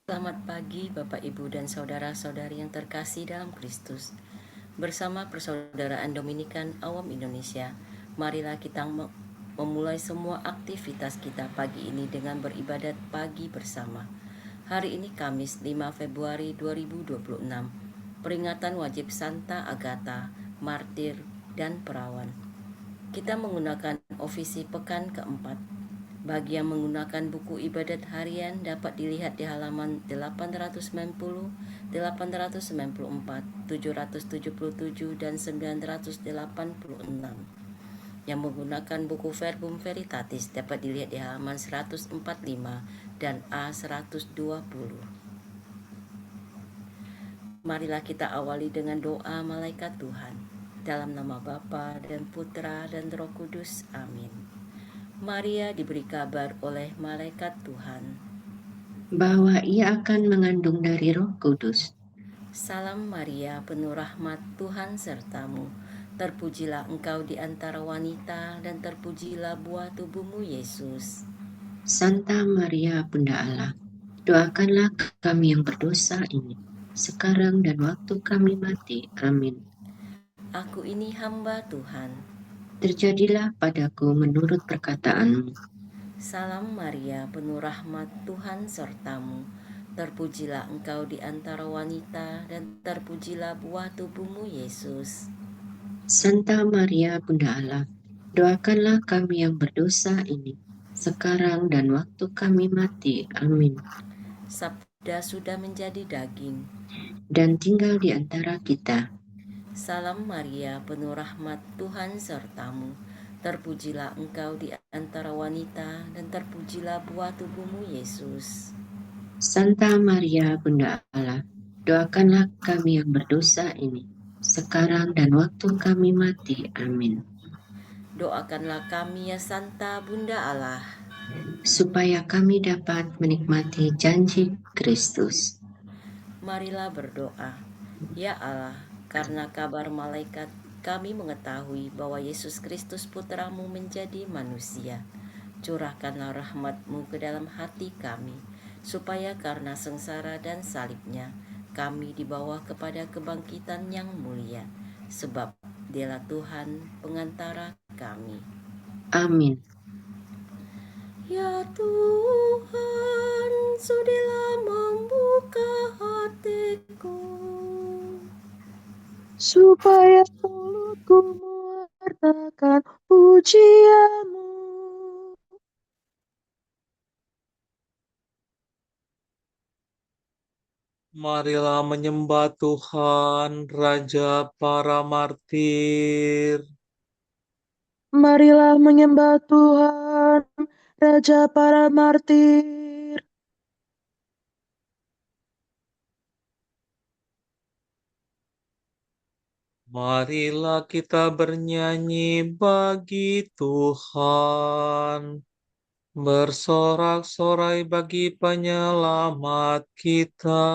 Selamat pagi Bapak Ibu dan saudara-saudari yang terkasih dalam Kristus. Bersama Persaudaraan Dominikan Awam Indonesia, marilah kita memulai semua aktivitas kita pagi ini dengan beribadat pagi bersama. Hari ini Kamis 5 Februari 2026, peringatan wajib Santa Agatha, martir dan perawan. Kita menggunakan ofisi pekan keempat. Bagi yang menggunakan buku ibadat harian dapat dilihat di halaman 890, 894, 777, dan 986. Yang menggunakan buku Verbum Veritatis dapat dilihat di halaman 145 dan A120. Marilah kita awali dengan doa malaikat Tuhan. Dalam nama Bapa dan Putra dan Roh Kudus. Amin. Maria diberi kabar oleh malaikat Tuhan, bahwa ia akan mengandung dari Roh Kudus. Salam Maria, penuh rahmat, Tuhan sertamu. Terpujilah engkau di antara wanita, dan terpujilah buah tubuhmu, Yesus. Santa Maria, Bunda Allah, doakanlah kami yang berdosa ini, sekarang dan waktu kami mati. Amin. Aku ini hamba Tuhan. Terjadilah padaku menurut perkataanmu. Salam Maria, penuh rahmat, Tuhan sertamu. Terpujilah engkau di antara wanita, dan terpujilah buah tubuhmu, Yesus. Santa Maria, Bunda Allah, doakanlah kami yang berdosa ini, sekarang dan waktu kami mati. Amin. Sabda sudah menjadi daging dan tinggal di antara kita. Salam Maria, penuh rahmat, Tuhan sertamu. Terpujilah engkau di antara wanita, dan terpujilah buah tubuhmu, Yesus. Santa Maria, Bunda Allah, doakanlah kami yang berdosa ini, sekarang dan waktu kami mati. Amin. Doakanlah kami ya Santa Bunda Allah, supaya kami dapat menikmati janji Kristus. Marilah berdoa. Ya Allah, karena kabar malaikat, kami mengetahui bahwa Yesus Kristus Putramu menjadi manusia. Curahkanlah rahmat-Mu ke dalam hati kami, supaya karena sengsara dan salibnya, kami dibawa kepada kebangkitan yang mulia. Sebab Dialah Tuhan pengantara kami. Amin. Ya Tuhan, sudilah membuka hatiku, supaya mulutku mewartakan pujianmu. Marilah menyembah Tuhan, Raja para martir. Marilah menyembah Tuhan, Raja para martir. Marilah kita bernyanyi bagi Tuhan, bersorak-sorai bagi penyelamat kita,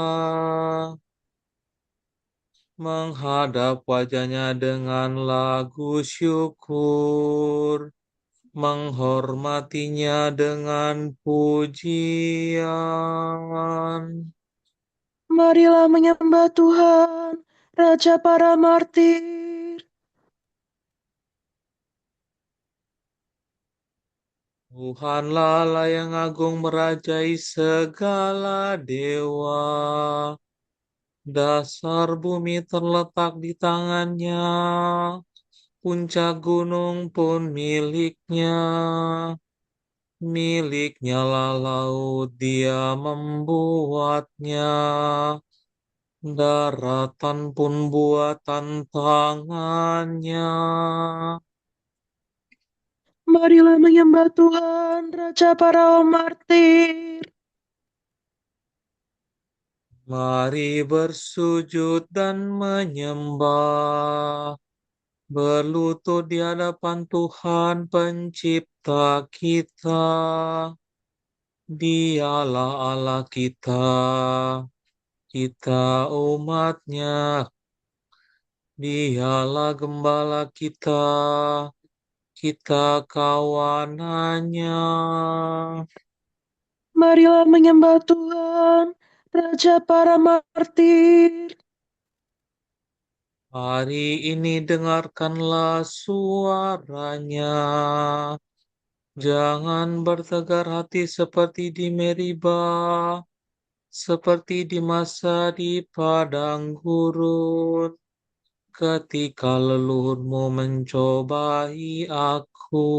menghadap wajahnya dengan lagu syukur, menghormatinya dengan pujian. Marilah menyembah Tuhan, Raja para martir. Tuhanlah Allah yang agung merajai segala dewa. Dasar bumi terletak di tangannya. Puncak gunung pun miliknya. Miliknya lah laut, dia membuatnya. Daratan pun buatan tangannya. Marilah menyembah Tuhan, Raja para martir. Mari bersujud dan menyembah. Berlutut di hadapan Tuhan pencipta kita. Dialah Allah kita, kita umatnya. Dialah gembala kita, kita kawanannya. Marilah menyembah Tuhan, Raja para martir. Hari ini dengarkanlah suaranya. Jangan bertegar hati seperti di Meriba, seperti di masa di padang gurun, ketika leluhurmu mencobai aku,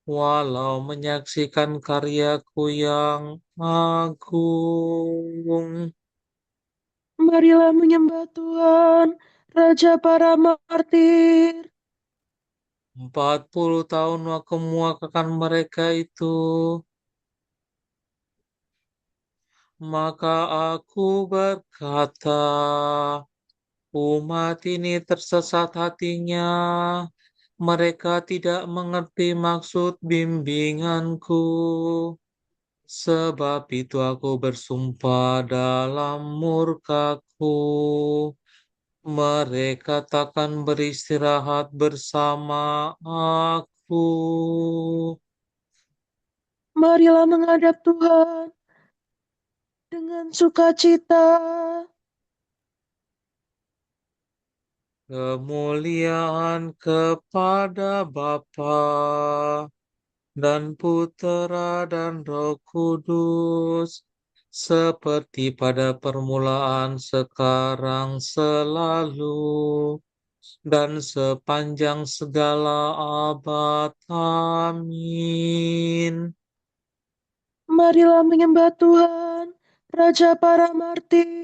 walau menyaksikan karyaku yang agung. Marilah menyembah Tuhan, Raja para martir. 40 tahun aku memuakakan mereka itu, maka aku berkata, umat ini tersesat hatinya. Mereka tidak mengerti maksud bimbinganku. Sebab itu aku bersumpah dalam murkaku. Mereka takkan beristirahat bersama aku. Marilah menghadap Tuhan dengan sukacita. Kemuliaan kepada Bapa dan Putera dan Roh Kudus, seperti pada permulaan, sekarang, selalu, dan sepanjang segala abad. Amin. Marilah menyembah Tuhan, Raja para martir.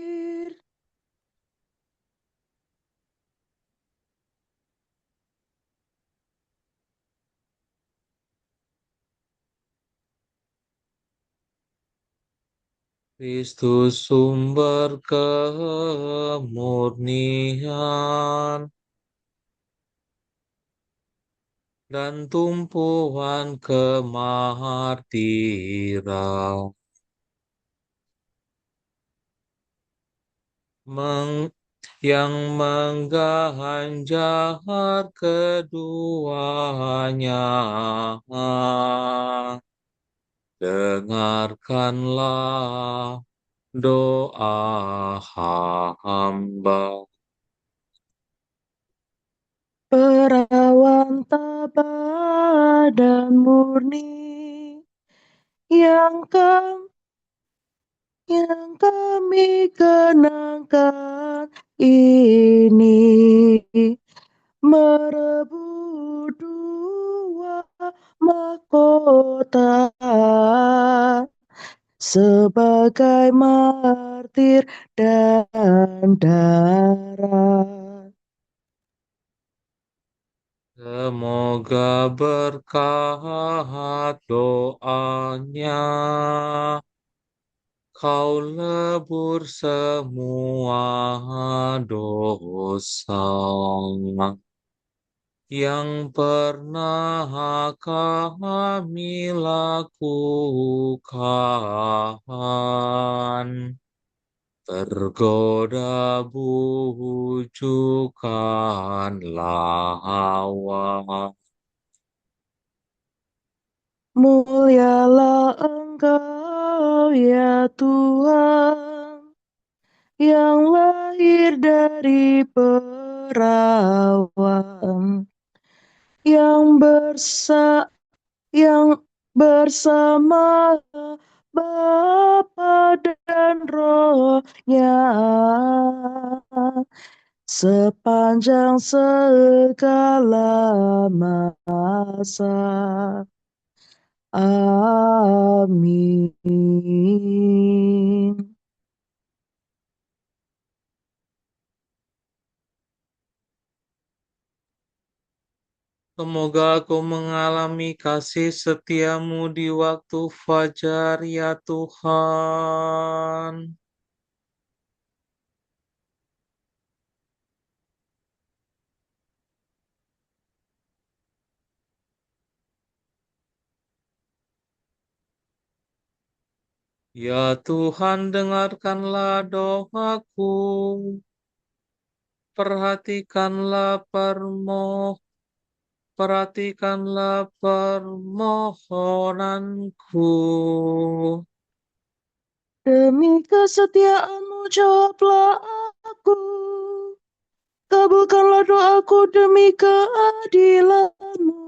Kristus sumber kemurnian dan tumpuan kemartiran, yang mengganjar keduanya. Dengarkanlah doa hamba. Perawan tabah dan murni yang kami kenangkan ini merebut dua mahkota sebagai martir dan darah. Semoga berkat doanya kau lebur semua dosa yang pernah kami lakukan. Tergoda bujukanlah Hawa. Mulialah Engkau ya Tuhan, yang lahir dari perawan, yang yang bersama Bapa dan Roh-Nya sepanjang segala masa. Amin. Semoga aku mengalami kasih setiamu di waktu fajar, ya Tuhan. Ya Tuhan, dengarkanlah doaku. Perhatikanlah permohonanku. Demi kesetiaan-Mu jawablah aku. Kabulkanlah doaku demi keadilan-Mu.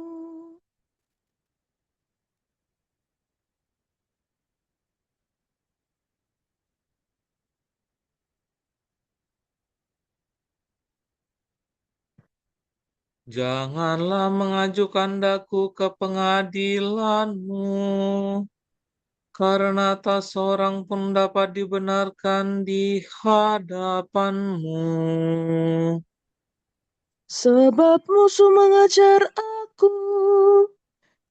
Janganlah mengajukan daku ke pengadilan-Mu, karena tak seorang pun dapat dibenarkan di hadapan-Mu. Sebab musuh mengejar aku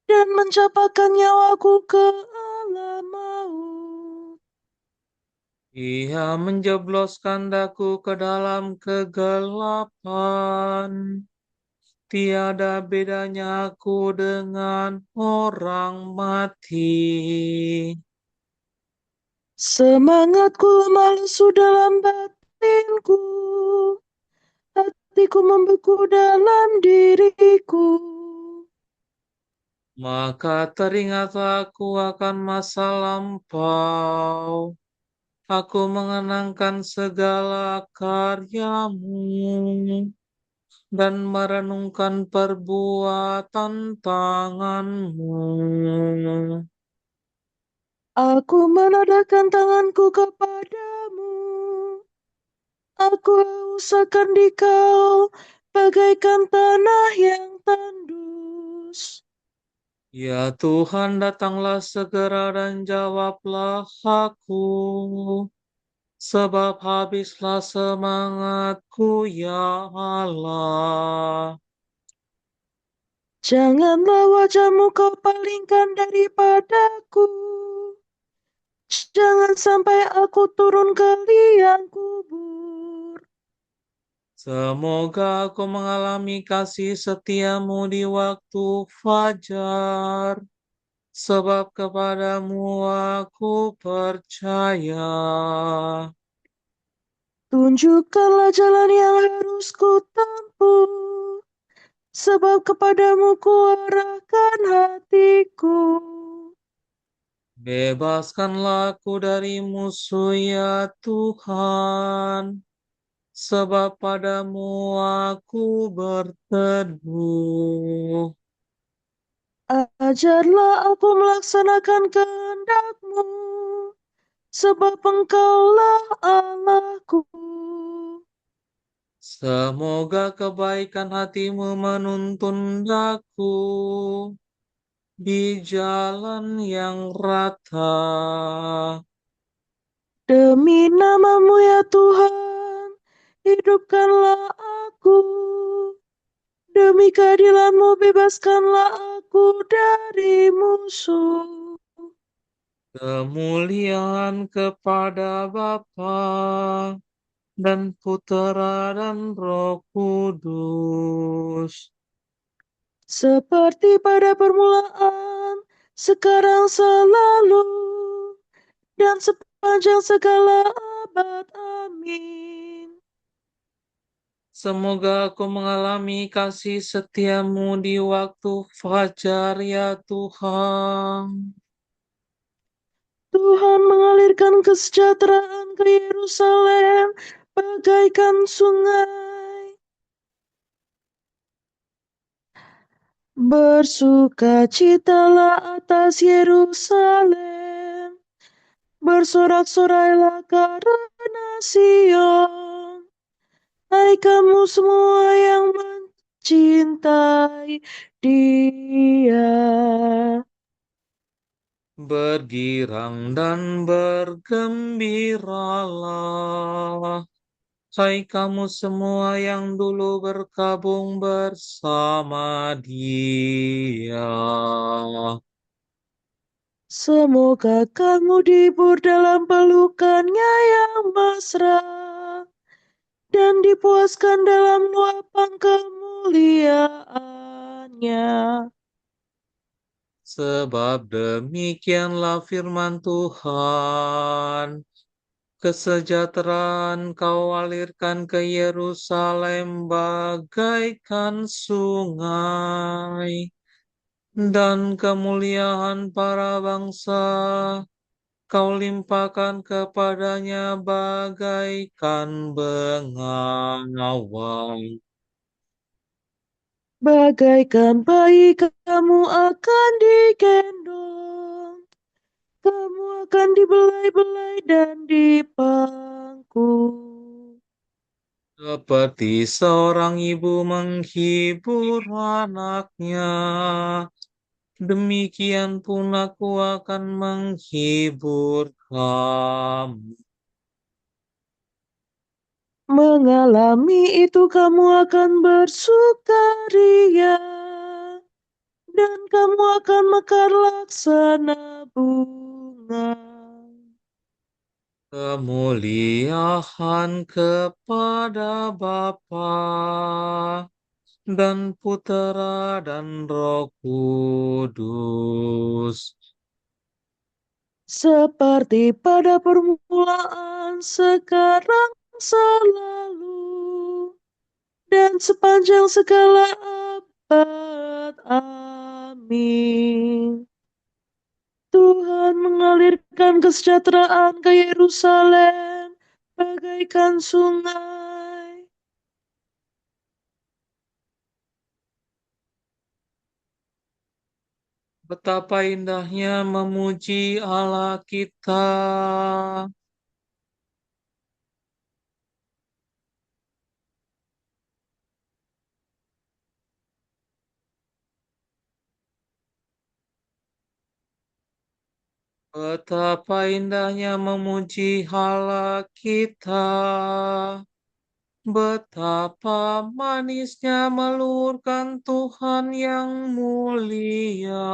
dan mencapakan nyawaku ke alam maut. Ia menjebloskan daku ke dalam kegelapan. Tiada bedanya aku dengan orang mati. Semangatku lemah lesu dalam batinku. Hatiku membeku dalam diriku. Maka teringatlah aku akan masa lampau. Aku mengenangkan segala karyamu dan merenungkan perbuatan tanganmu. Aku menadahkan tanganku kepadamu. Aku haus akan Dikau bagaikan tanah yang tandus. Ya Tuhan, datanglah segera dan jawablah aku, sebab habislah semangatku, ya Allah. Janganlah wajah-Mu Kau palingkan daripadaku. Jangan sampai aku turun ke liang kubur. Semoga aku mengalami kasih setiamu di waktu fajar, sebab kepadamu aku percaya. Tunjukkanlah jalan yang harus ku tempuh, sebab kepadamu ku arahkan hatiku. Bebaskanlah aku dari musuh, ya Tuhan, sebab padamu aku berteduh. Ajarlah aku melaksanakan kehendak-Mu, sebab Engkaulah Allahku. Semoga kebaikan hatimu menuntun aku di jalan yang rata. Demi nama-Mu ya Tuhan, hidupkanlah aku. Demi keadilan-Mu bebaskanlah aku dari musuh. Kemuliaan kepada Bapa dan Putera dan Roh Kudus. Seperti pada permulaan, sekarang selalu, dan sepanjang segala abad. Amin. Semoga aku mengalami kasih setiamu di waktu fajar, ya Tuhan. Tuhan mengalirkan kesejahteraan ke Yerusalem bagaikan sungai. Bersukacitalah atas Yerusalem, bersorak-sorailah karena Sion. Hai kamu semua yang mencintai Dia. Bergirang dan bergembiralah, hai kamu semua yang dulu berkabung bersama Dia. Semoga kamu dihibur dalam pelukannya yang mesra, dan dipuaskan dalam luapan kemuliaannya. Sebab demikianlah firman Tuhan. Kesejahteraan kau alirkan ke Yerusalem bagaikan sungai, dan kemuliaan para bangsa Kau limpahkan kepadanya bagaikan bengawan. Bagaikan bayi kamu akan digendong, kamu akan dibelai-belai dan dipangku. Seperti seorang ibu menghibur anaknya, demikian pun aku akan menghibur kamu. Mengalami itu kamu akan bersukaria, dan kamu akan mekar laksana bunga. Kemuliaan kepada Bapa dan Putera dan Roh Kudus. Seperti pada permulaan, sekarang, selalu, dan sepanjang segala abad. Amin. Tuhan mengalirkan kesejahteraan ke Yerusalem bagaikan sungai. Betapa indahnya memuji Allah kita. Betapa indahnya memuji Allah kita. Betapa manisnya melurkan Tuhan yang mulia.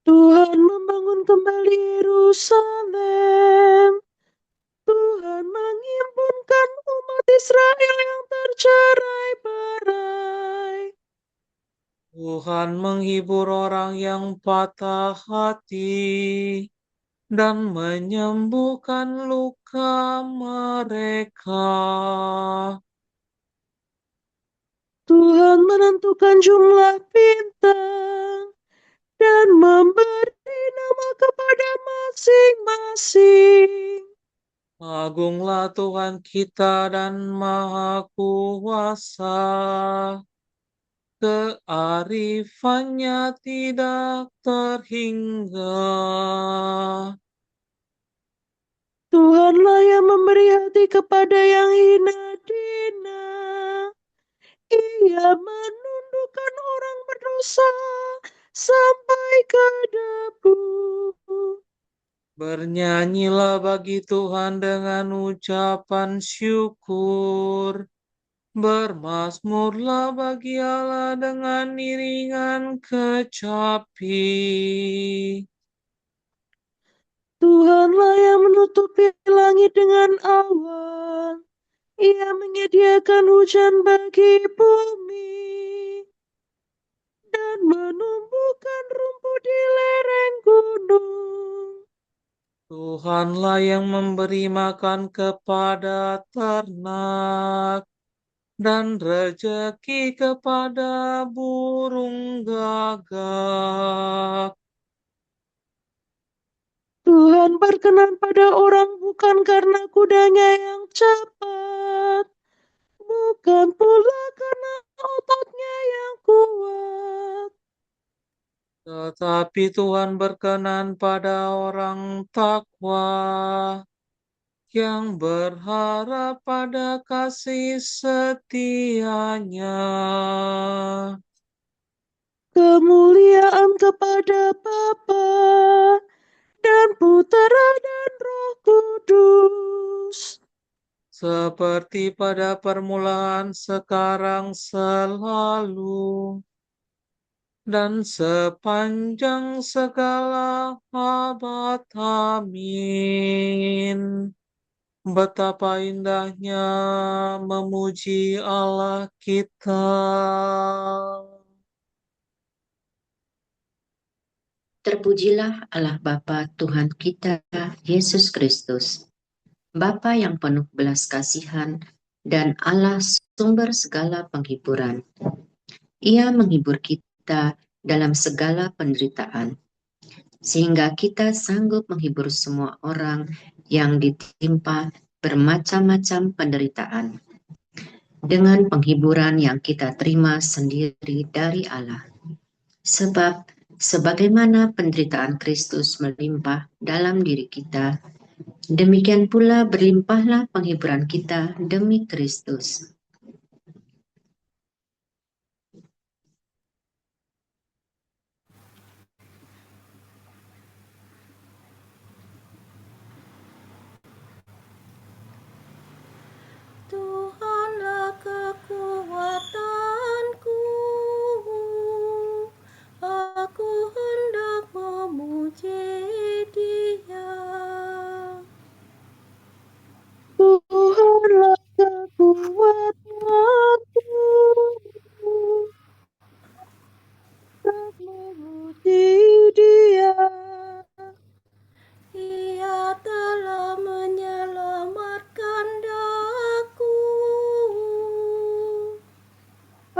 Tuhan membangun kembali Yerusalem. Tuhan menghimpunkan umat Israel yang tercerai-berai. Tuhan menghibur orang yang patah hati dan menyembuhkan luka mereka. Tuhan menentukan jumlah bintang dan memberi nama kepada masing-masing. Agunglah Tuhan kita dan Maha Kuasa. Kearifannya tidak terhingga. Tuhanlah yang memberi hati kepada yang hina dina. Ia menundukkan orang berdosa sampai ke debu. Bernyanyilah bagi Tuhan dengan ucapan syukur. Bermazmurlah bagi Allah dengan iringan kecapi. Tuhanlah yang menutupi langit dengan awan. Ia menyediakan hujan bagi bumi dan menumbuhkan rumput di lereng gunung. Tuhanlah yang memberi makan kepada ternak dan rejeki kepada burung gagak. Tuhan berkenan pada orang bukan karena kudanya yang cepat, bukan pula karena ototnya yang kuat. Tetapi Tuhan berkenan pada orang takwa yang berharap pada kasih setianya. Kemuliaan kepada Bapa dan Putera dan Roh Kudus. Seperti pada permulaan, sekarang, selalu, dan sepanjang segala abad. Amin. Betapa indahnya memuji Allah kita. Terpujilah Allah Bapa Tuhan kita, Yesus Kristus, Bapa yang penuh belas kasihan dan Allah sumber segala penghiburan. Ia menghibur kita dalam segala penderitaan, sehingga kita sanggup menghibur semua orang yang ditimpa bermacam-macam penderitaan dengan penghiburan yang kita terima sendiri dari Allah. Sebab sebagaimana penderitaan Kristus melimpah dalam diri kita, demikian pula berlimpahlah penghiburan kita demi Kristus. Tuhanlah kekuatanku, aku hendak memuji Dia. Tuhanlah kekuatanku, tak memuji Dia. Ia telah menyelamatkan daku.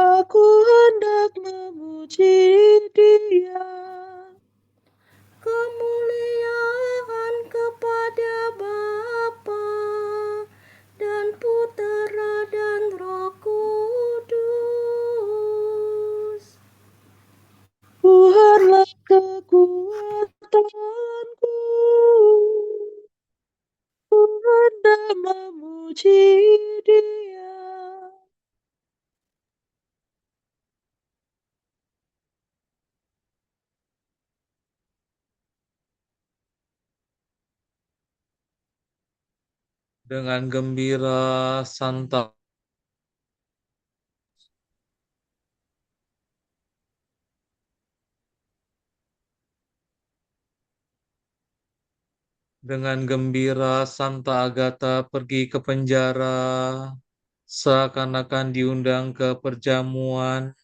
Aku hendak memuji Dia. Kemuliaan kepada Bapa dan Putera dan Roh Kudus. Tuhanlah kekuatanku, ku hendak memuji Dia. Dengan gembira santa Dengan gembira Santa Agatha pergi ke penjara, seakan-akan diundang ke perjamuan.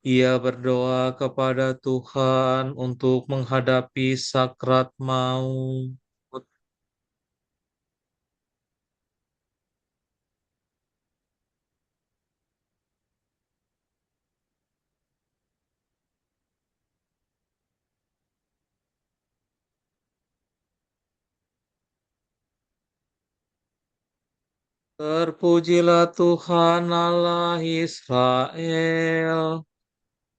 Ia berdoa kepada Tuhan untuk menghadapi sakrat maut. Terpujilah Tuhan Allah Israel,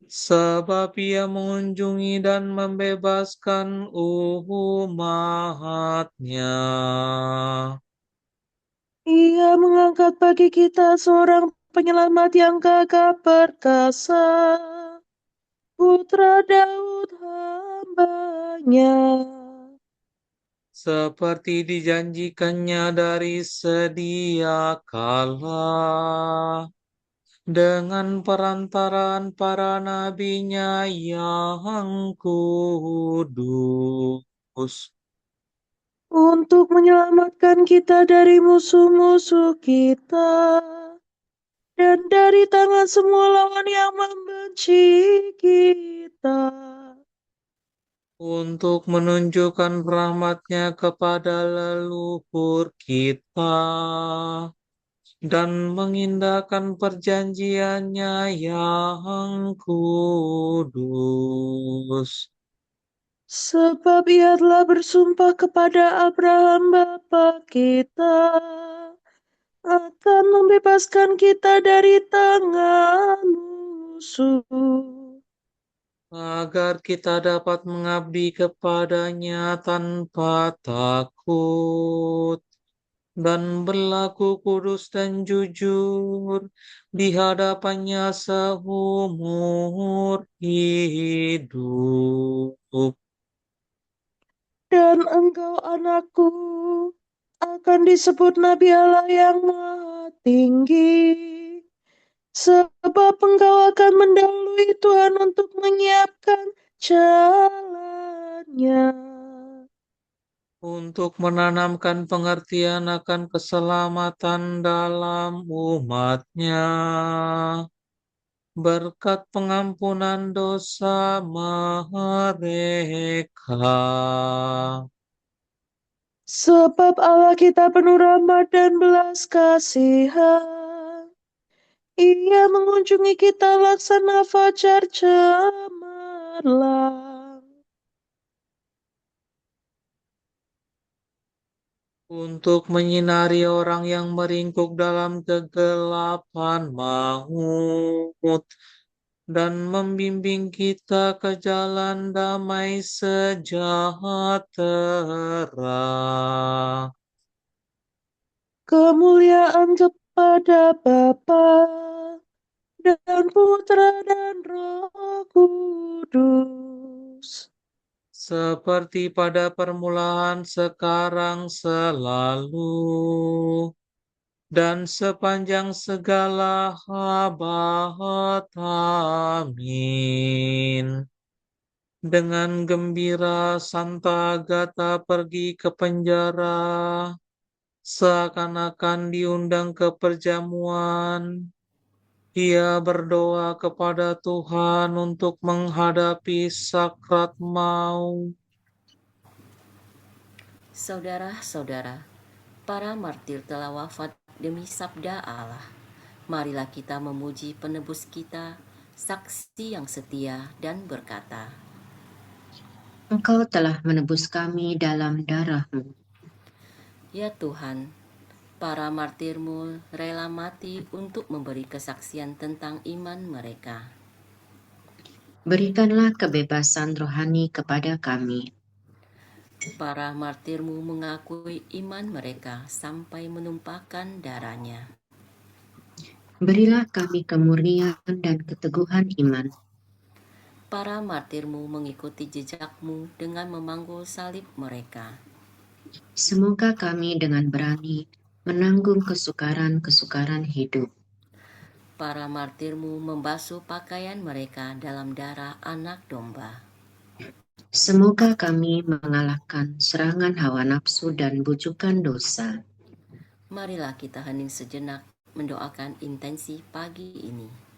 sebab Ia mengunjungi dan membebaskan umat-Nya. Ia mengangkat bagi kita seorang penyelamat yang gagah perkasa, Putra Daud hamba-Nya. Seperti dijanjikannya dari sedia kala, dengan perantaraan para nabinya yang kudus. Untuk menyelamatkan kita dari musuh-musuh kita dan dari tangan semua lawan yang membenci kita. Untuk menunjukkan rahmat-Nya kepada leluhur kita dan mengindahkan perjanjiannya yang kudus. Sebab Ia telah bersumpah kepada Abraham bapa kita akan membebaskan kita dari tangan musuh, Agar kita dapat mengabdi kepadanya tanpa takut dan berlaku kudus dan jujur di hadapannya seumur hidup. dan engkau anakku akan disebut Nabi Allah yang Maha Tinggi, sebab engkau akan mendahului Tuhan untuk menyiapkan jalannya, Untuk menanamkan pengertian akan keselamatan dalam umat-Nya, berkat pengampunan dosa mereka. sebab Allah kita penuh rahmat dan belas kasihan. Ia mengunjungi kita laksana fajar cemerlang, untuk menyinari orang yang meringkuk dalam kegelapan maut, dan membimbing kita ke jalan damai sejahtera. Kemuliaan kepada Bapa dan Putra dan Roh Kudus. Seperti pada permulaan, sekarang, selalu, dan sepanjang segala abad. Amin. Dengan gembira Santa Agatha pergi ke penjara, seakan-akan diundang ke perjamuan. Ia berdoa kepada Tuhan untuk menghadapi sakrat maut. Saudara-saudara, para martir telah wafat demi sabda Allah. Marilah kita memuji penebus kita, saksi yang setia dan berkata, Engkau telah menebus kami dalam darah-Mu. Ya Tuhan, para martirmu rela mati untuk memberi kesaksian tentang iman mereka. Berikanlah kebebasan rohani kepada kami. Para martirmu mengakui iman mereka sampai menumpahkan darahnya. Berilah kami kemurnian dan keteguhan iman. Para martirmu mengikuti jejakmu dengan memanggul salib mereka. Semoga kami dengan berani menanggung kesukaran-kesukaran hidup. Para martirmu membasuh pakaian mereka dalam darah anak domba. Semoga kami mengalahkan serangan hawa nafsu dan bujukan dosa. Marilah kita hening sejenak mendoakan intensi pagi ini.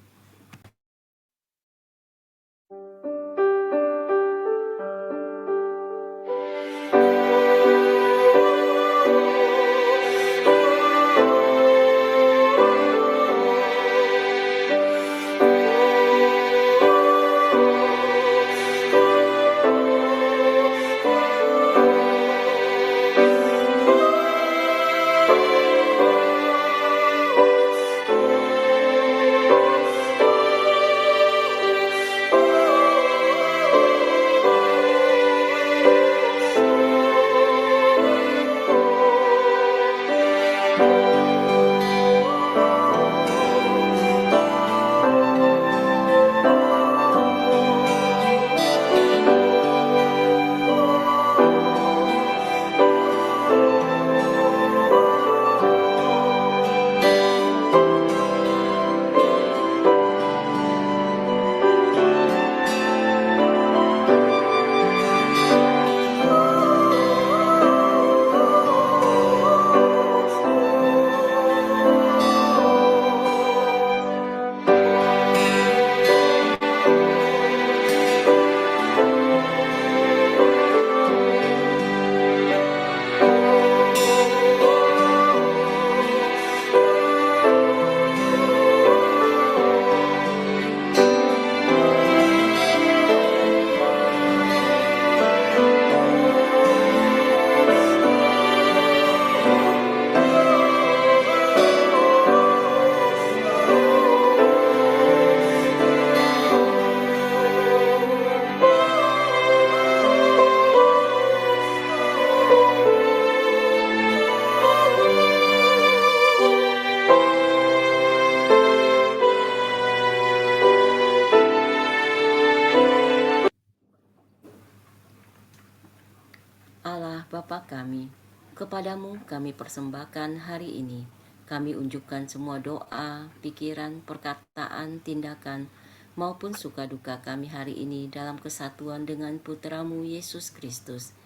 Allah Bapa kami, kepadamu kami persembahkan hari ini. Kami unjukkan semua doa, pikiran, perkataan, tindakan, maupun suka duka kami hari ini dalam kesatuan dengan Putramu Yesus Kristus,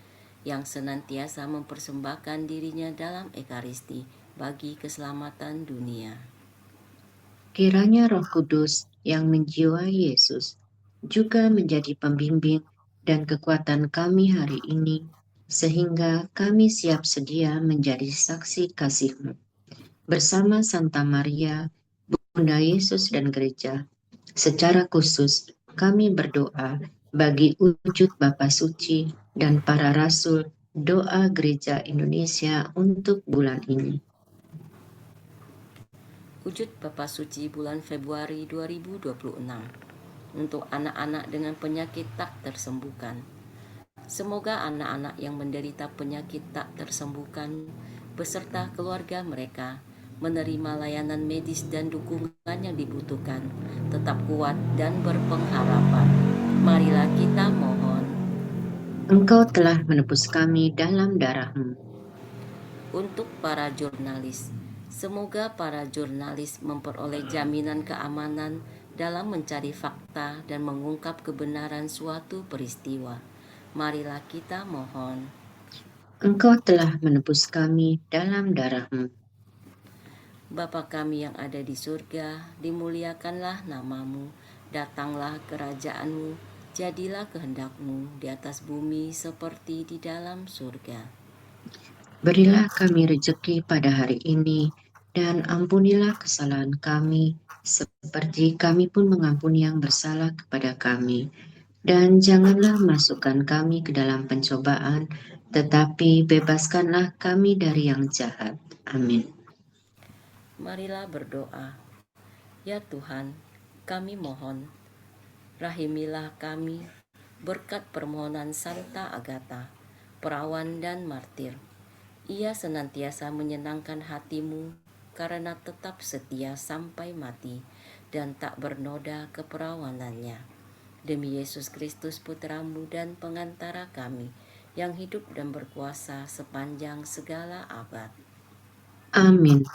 yang senantiasa mempersembahkan dirinya dalam Ekaristi bagi keselamatan dunia. Kiranya Roh Kudus yang menjiwai Yesus juga menjadi pembimbing dan kekuatan kami hari ini, sehingga kami siap sedia menjadi saksi kasih-Mu. Bersama Santa Maria, Bunda Yesus dan Gereja, secara khusus kami berdoa bagi wujud Bapa Suci dan para rasul doa Gereja Indonesia untuk bulan ini. Wujud Bapa Suci bulan Februari 2026 untuk anak-anak dengan penyakit tak tersembuhkan. Semoga anak-anak yang menderita penyakit tak tersembuhkan beserta keluarga mereka menerima layanan medis dan dukungan yang dibutuhkan, tetap kuat dan berpengharapan. Marilah kita mohon. Engkau telah menebus kami dalam darah-Mu. Untuk para jurnalis, semoga para jurnalis memperoleh jaminan keamanan dalam mencari fakta dan mengungkap kebenaran suatu peristiwa. Marilah kita mohon. Engkau telah menebus kami dalam darah-Mu. Bapa kami yang ada di surga, dimuliakanlah namamu, datanglah kerajaan-Mu, jadilah kehendak-Mu di atas bumi seperti di dalam surga. Berilah kami rejeki pada hari ini, dan ampunilah kesalahan kami, seperti kami pun mengampuni yang bersalah kepada kami. Dan janganlah masukkan kami ke dalam pencobaan, tetapi bebaskanlah kami dari yang jahat. Amin. Marilah berdoa. Ya Tuhan, kami mohon, rahimilah kami berkat permohonan Santa Agatha, perawan dan martir. Ia senantiasa menyenangkan hatimu karena tetap setia sampai mati dan tak bernoda keperawanannya. Demi Yesus Kristus Putramu dan pengantara kami, yang hidup dan berkuasa sepanjang segala abad. Amin.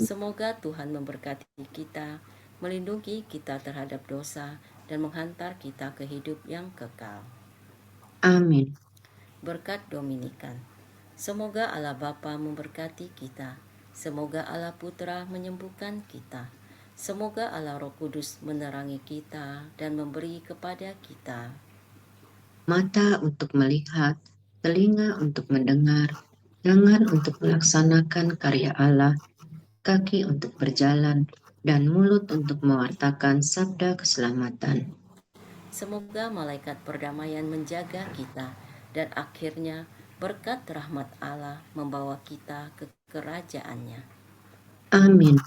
Semoga Tuhan memberkati kita, melindungi kita terhadap dosa, dan menghantar kita ke hidup yang kekal. Amin. Berkat Dominikan. Semoga Allah Bapa memberkati kita. Semoga Allah Putra menyembuhkan kita. Semoga Allah Roh Kudus menerangi kita dan memberi kepada kita Mata untuk melihat, telinga untuk mendengar, tangan untuk melaksanakan karya Allah, kaki untuk berjalan, dan mulut untuk mewartakan sabda keselamatan. Semoga malaikat perdamaian menjaga kita, dan akhirnya berkat rahmat Allah membawa kita ke kerajaannya. Amin.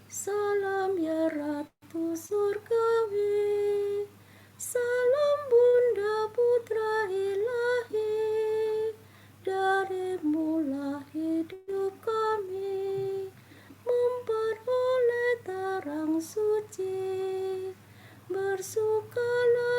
Salam ya Ratu Surgawi, salam Bunda Putra Ilahi, darimu lah hidup kami, memperoleh terang suci, bersukalah